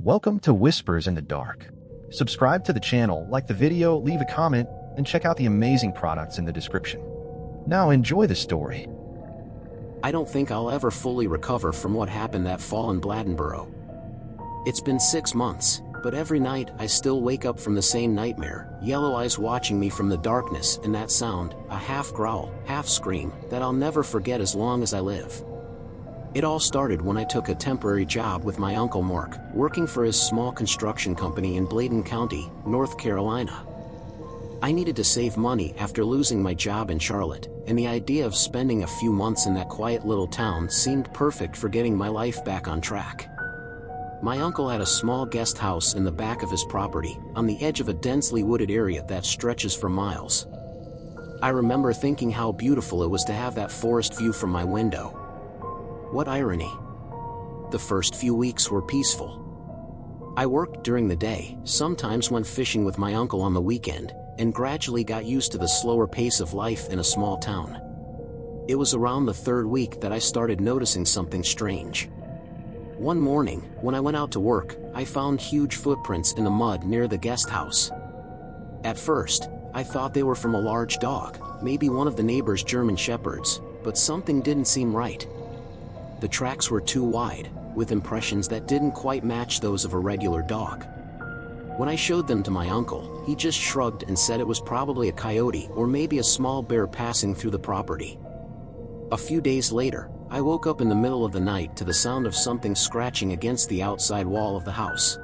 Welcome to Whispers in the Dark. Subscribe to the channel, like the video, leave a comment, and check out the amazing products in the description. Now enjoy the story. I don't think I'll ever fully recover from what happened that fall in Bladenboro. It's been 6 months, but every night I still wake up from the same nightmare, yellow eyes watching me from the darkness, and that sound, a half growl, half scream, that I'll never forget as long as I live. It all started when I took a temporary job with my Uncle Mark, working for his small construction company in Bladen County, North Carolina. I needed to save money after losing my job in Charlotte, and the idea of spending a few months in that quiet little town seemed perfect for getting my life back on track. My uncle had a small guest house in the back of his property, on the edge of a densely wooded area that stretches for miles. I remember thinking how beautiful it was to have that forest view from my window. What irony. The first few weeks were peaceful. I worked during the day, sometimes went fishing with my uncle on the weekend, and gradually got used to the slower pace of life in a small town. It was around the third week that I started noticing something strange. One morning, when I went out to work, I found huge footprints in the mud near the guest house. At first, I thought they were from a large dog, maybe one of the neighbor's German shepherds, but something didn't seem right. The tracks were too wide, with impressions that didn't quite match those of a regular dog. When I showed them to my uncle, he just shrugged and said it was probably a coyote or maybe a small bear passing through the property. A few days later, I woke up in the middle of the night to the sound of something scratching against the outside wall of the house.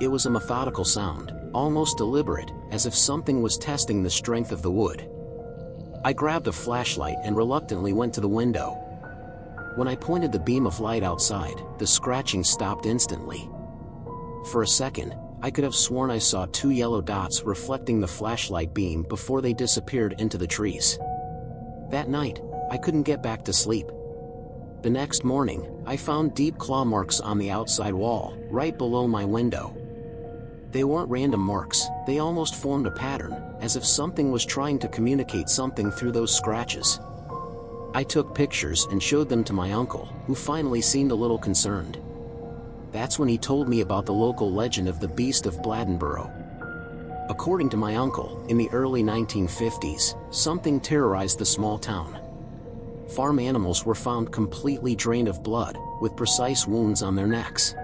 It was a methodical sound, almost deliberate, as if something was testing the strength of the wood. I grabbed a flashlight and reluctantly went to the window. When I pointed the beam of light outside, the scratching stopped instantly. For a second, I could have sworn I saw 2 yellow dots reflecting the flashlight beam before they disappeared into the trees. That night, I couldn't get back to sleep. The next morning, I found deep claw marks on the outside wall, right below my window. They weren't random marks, they almost formed a pattern, as if something was trying to communicate something through those scratches. I took pictures and showed them to my uncle, who finally seemed a little concerned. That's when he told me about the local legend of the Beast of Bladenboro. According to my uncle, in the early 1950s, something terrorized the small town. Farm animals were found completely drained of blood, with precise wounds on their necks.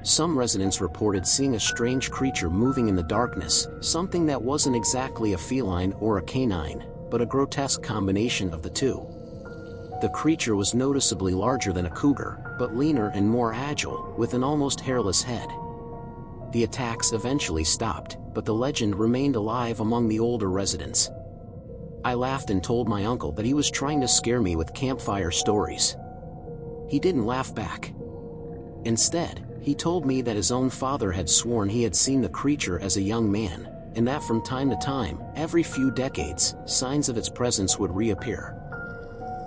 Some residents reported seeing a strange creature moving in the darkness, something that wasn't exactly a feline or a canine, but a grotesque combination of the two. The creature was noticeably larger than a cougar, but leaner and more agile, with an almost hairless head. The attacks eventually stopped, but the legend remained alive among the older residents. I laughed and told my uncle that he was trying to scare me with campfire stories. He didn't laugh back. Instead, he told me that his own father had sworn he had seen the creature as a young man, and that from time to time, every few decades, signs of its presence would reappear.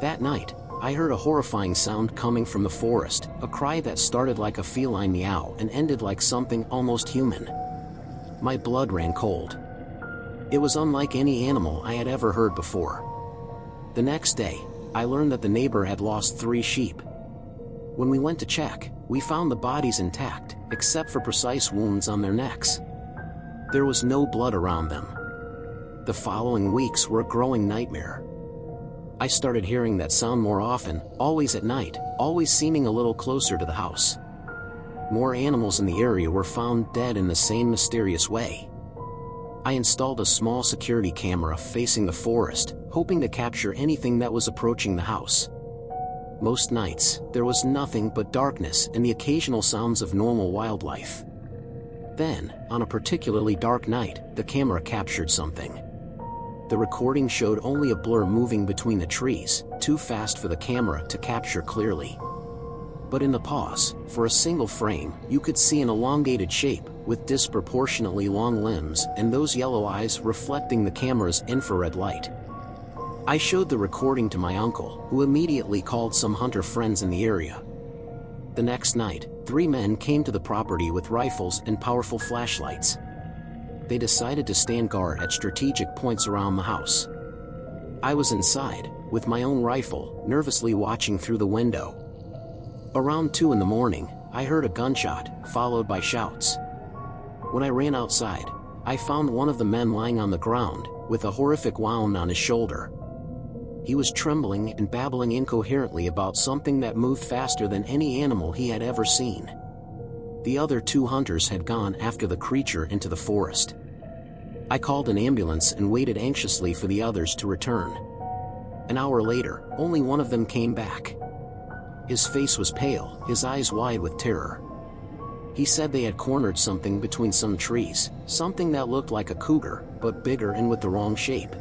That night, I heard a horrifying sound coming from the forest, a cry that started like a feline meow and ended like something almost human. My blood ran cold. It was unlike any animal I had ever heard before. The next day, I learned that the neighbor had lost 3 sheep. When we went to check, we found the bodies intact, except for precise wounds on their necks. There was no blood around them. The following weeks were a growing nightmare. I started hearing that sound more often, always at night, always seeming a little closer to the house. More animals in the area were found dead in the same mysterious way. I installed a small security camera facing the forest, hoping to capture anything that was approaching the house. Most nights, there was nothing but darkness and the occasional sounds of normal wildlife. Then, on a particularly dark night, the camera captured something. The recording showed only a blur moving between the trees, too fast for the camera to capture clearly. But in the pause, for a single frame, you could see an elongated shape, with disproportionately long limbs and those yellow eyes reflecting the camera's infrared light. I showed the recording to my uncle, who immediately called some hunter friends in the area. The next night, 3 men came to the property with rifles and powerful flashlights. They decided to stand guard at strategic points around the house. I was inside, with my own rifle, nervously watching through the window. Around 2 in the morning, I heard a gunshot, followed by shouts. When I ran outside, I found one of the men lying on the ground, with a horrific wound on his shoulder. He was trembling and babbling incoherently about something that moved faster than any animal he had ever seen. The other 2 hunters had gone after the creature into the forest. I called an ambulance and waited anxiously for the others to return. An hour later, only one of them came back. His face was pale, his eyes wide with terror. He said they had cornered something between some trees, something that looked like a cougar, but bigger and with the wrong shape.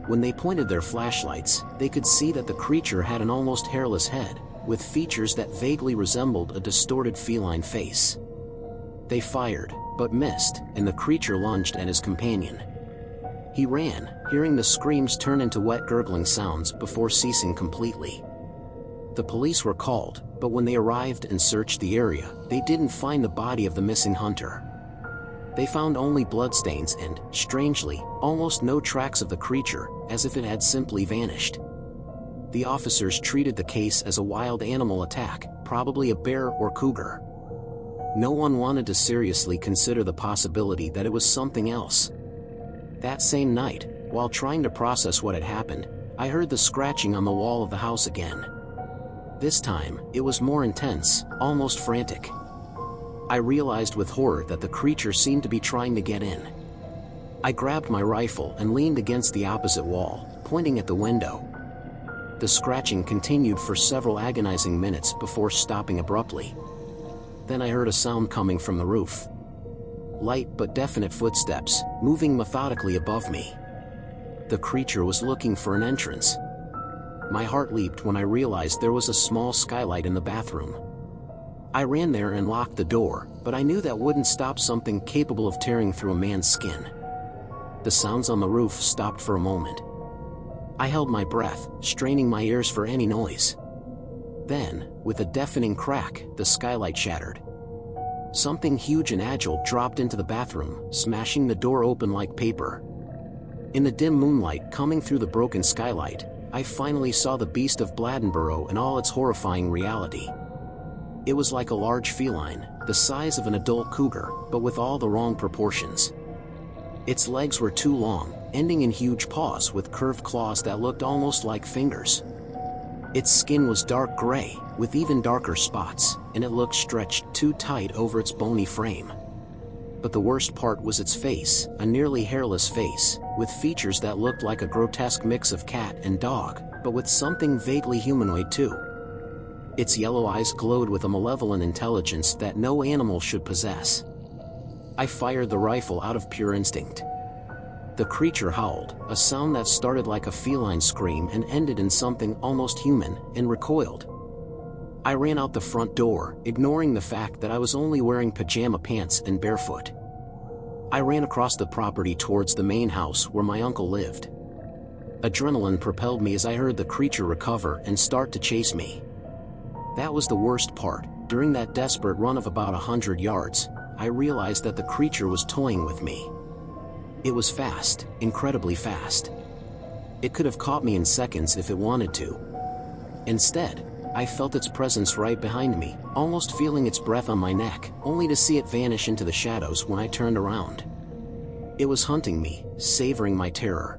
When they pointed their flashlights, they could see that the creature had an almost hairless head, with features that vaguely resembled a distorted feline face. They fired, but missed, and the creature lunged at his companion. He ran, hearing the screams turn into wet gurgling sounds before ceasing completely. The police were called, but when they arrived and searched the area, they didn't find the body of the missing hunter. They found only bloodstains and, strangely, almost no tracks of the creature, as if it had simply vanished. The officers treated the case as a wild animal attack, probably a bear or cougar. No one wanted to seriously consider the possibility that it was something else. That same night, while trying to process what had happened, I heard the scratching on the wall of the house again. This time, it was more intense, almost frantic. I realized with horror that the creature seemed to be trying to get in. I grabbed my rifle and leaned against the opposite wall, pointing at the window. The scratching continued for several agonizing minutes before stopping abruptly. Then I heard a sound coming from the roof. Light but definite footsteps, moving methodically above me. The creature was looking for an entrance. My heart leaped when I realized there was a small skylight in the bathroom. I ran there and locked the door, but I knew that wouldn't stop something capable of tearing through a man's skin. The sounds on the roof stopped for a moment. I held my breath, straining my ears for any noise. Then, with a deafening crack, the skylight shattered. Something huge and agile dropped into the bathroom, smashing the door open like paper. In the dim moonlight coming through the broken skylight, I finally saw the beast of Bladenboro in all its horrifying reality. It was like a large feline, the size of an adult cougar, but with all the wrong proportions. Its legs were too long, ending in huge paws with curved claws that looked almost like fingers. Its skin was dark gray, with even darker spots, and it looked stretched too tight over its bony frame. But the worst part was its face, a nearly hairless face, with features that looked like a grotesque mix of cat and dog, but with something vaguely humanoid too. Its yellow eyes glowed with a malevolent intelligence that no animal should possess. I fired the rifle out of pure instinct. The creature howled, a sound that started like a feline scream and ended in something almost human, and recoiled. I ran out the front door, ignoring the fact that I was only wearing pajama pants and barefoot. I ran across the property towards the main house where my uncle lived. Adrenaline propelled me as I heard the creature recover and start to chase me. That was the worst part. During that desperate run of about 100 yards, I realized that the creature was toying with me. It was fast, incredibly fast. It could have caught me in seconds if it wanted to. Instead, I felt its presence right behind me, almost feeling its breath on my neck, only to see it vanish into the shadows when I turned around. It was hunting me, savoring my terror.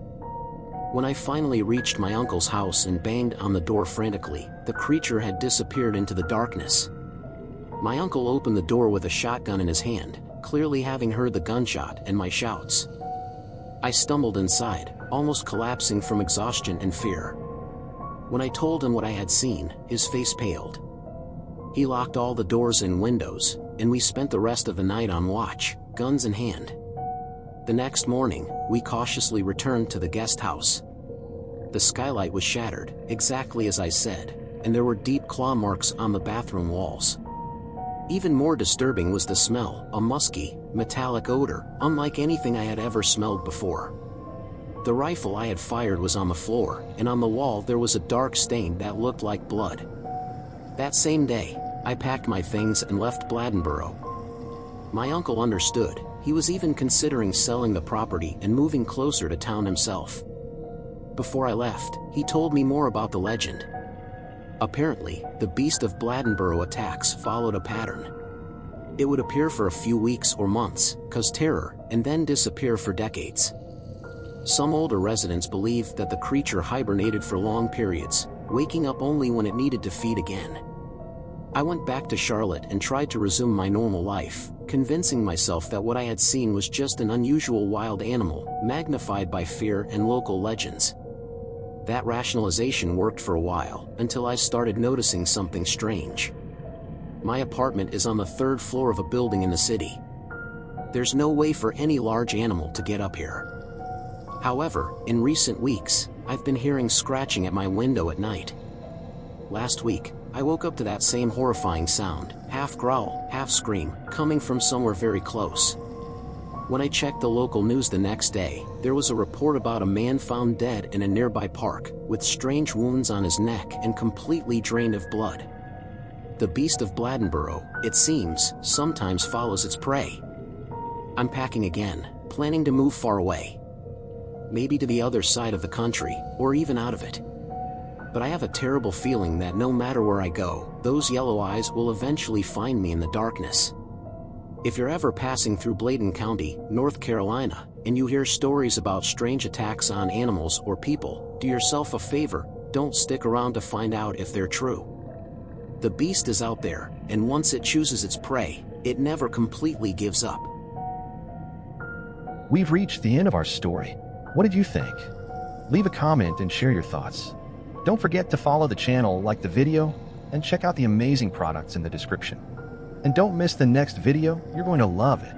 When I finally reached my uncle's house and banged on the door frantically, the creature had disappeared into the darkness. My uncle opened the door with a shotgun in his hand, clearly having heard the gunshot and my shouts. I stumbled inside, almost collapsing from exhaustion and fear. When I told him what I had seen, his face paled. He locked all the doors and windows, and we spent the rest of the night on watch, guns in hand. The next morning, we cautiously returned to the guest house. The skylight was shattered, exactly as I said, and there were deep claw marks on the bathroom walls. Even more disturbing was the smell, a musky, metallic odor, unlike anything I had ever smelled before. The rifle I had fired was on the floor, and on the wall there was a dark stain that looked like blood. That same day, I packed my things and left Bladenboro. My uncle understood. He was even considering selling the property and moving closer to town himself. Before I left, he told me more about the legend. Apparently, the beast of Bladenboro attacks followed a pattern. It would appear for a few weeks or months, cause terror, and then disappear for decades. Some older residents believed that the creature hibernated for long periods, waking up only when it needed to feed again. I went back to Charlotte and tried to resume my normal life, convincing myself that what I had seen was just an unusual wild animal, magnified by fear and local legends. That rationalization worked for a while, until I started noticing something strange. My apartment is on the 3rd floor of a building in the city. There's no way for any large animal to get up here. However, in recent weeks, I've been hearing scratching at my window at night. Last week, I woke up to that same horrifying sound, half growl, half scream, coming from somewhere very close. When I checked the local news the next day, there was a report about a man found dead in a nearby park, with strange wounds on his neck and completely drained of blood. The beast of Bladenboro, it seems, sometimes follows its prey. I'm packing again, planning to move far away. Maybe to the other side of the country, or even out of it. But I have a terrible feeling that no matter where I go, those yellow eyes will eventually find me in the darkness. If you're ever passing through Bladen County, North Carolina, and you hear stories about strange attacks on animals or people, do yourself a favor, don't stick around to find out if they're true. The beast is out there, and once it chooses its prey, it never completely gives up. We've reached the end of our story. What did you think? Leave a comment and share your thoughts. Don't forget to follow the channel, like the video, and check out the amazing products in the description. And don't miss the next video, you're going to love it.